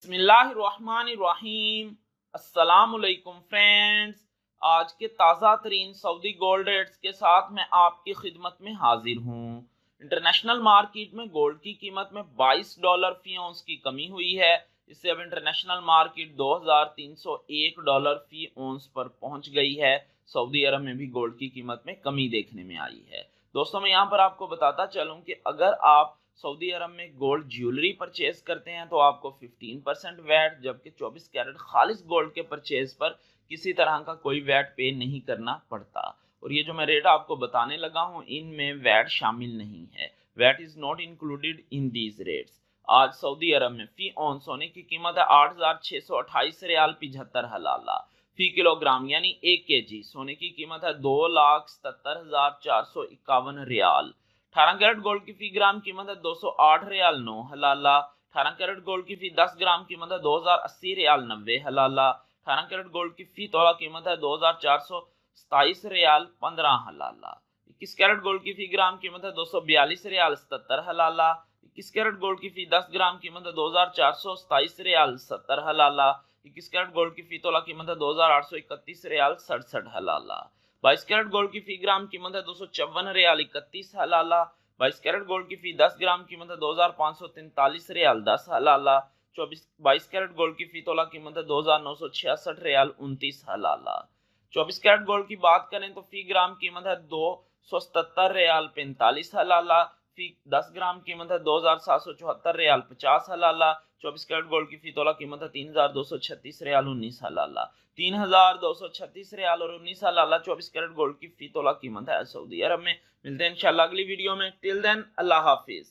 बिस्मिल्लाहिर्रहमानिर्रहीम। अस्सलामुअलैकुम फ्रेंड्स, आज के ताज़ा तरीन सऊदी गोल्ड रेट्स के साथ मैं आपकी खिदमत में हाजिर हूँ। इंटरनेशनल मार्केट में गोल्ड की कीमत में $22 फी औंस की कमी हुई है। इससे अब इंटरनेशनल मार्केट $2301 फी औंस पर पहुंच गई है। सऊदी अरब में भी गोल्ड की कीमत में कमी देखने में आई है। दोस्तों, मैं यहाँ पर आपको बताता चलूँ कि अगर आप सऊदी अरब में गोल्ड ज्वेलरी परचेज करते हैं तो आपको 15% वैट, जबकि 24 कैरेट खालिस गोल्ड के परचेज पर किसी तरह का कोई वैट पे नहीं करना पड़ता। और ये जो मैं रेट आपको बताने लगा हूँ, इनमें वैट शामिल नहीं है। VAT is not included in these rates. आज सऊदी अरब में फी औंस सोने की कीमत है 8,628 रियाल 75 हलाला फी किलोग्राम, यानी 1 kg सोने की कीमत है 2,77,451 रियाल। 18 कैरेट गोल्ड की फी ग्राम कीमत है 208 रियाल 9 हलाला। 18 कैरेट गोल्ड की फी 10 ग्राम कीमत है 2080 रियाल 90 हलाला। 18 कैरेट गोल्ड की फी तोला कीमत है 2427 रियाल 15 हलाला। 21 कैरेट गोल्ड की फी ग्राम कीमत है 242 रियाल 77 हलाला। 21 कैरेट गोल्ड की फी 10 ग्राम कीमत है 2427 रियाल 70 हलाला। 21 कैरेट गोल्ड की फी तोला कीमत है 2831 रियाल 67 हलाला। 22 कैरेट गोल्ड की फी ग्राम कीमत है 254 रियाल 31 हलाला। 22 कैरेट गोल्ड की फी 10 ग्राम कीमत है 2543 रियाल 10 हलाला। 22 कैरेट गोल्ड की फी तोला कीमत है 2966 रियाल 29 हलाला। 24 कैरेट गोल्ड की बात करें तो फी ग्राम कीमत है 277 रियाल 45 हलाला। फी 10 ग्राम कीमत है 2774 रियाल 50 हलाला। 24 कैरेट गोल्ड की फी तोला कीमत है 3236 रियाल 19 हलाला। 3236 रियाल और 19 हलाला 24 कैरेट गोल्ड की फी तोला कीमत है सऊदी अरब में। मिलते हैं इंशाल्लाह अगली वीडियो में। टिल देन, अल्लाह हाफिज।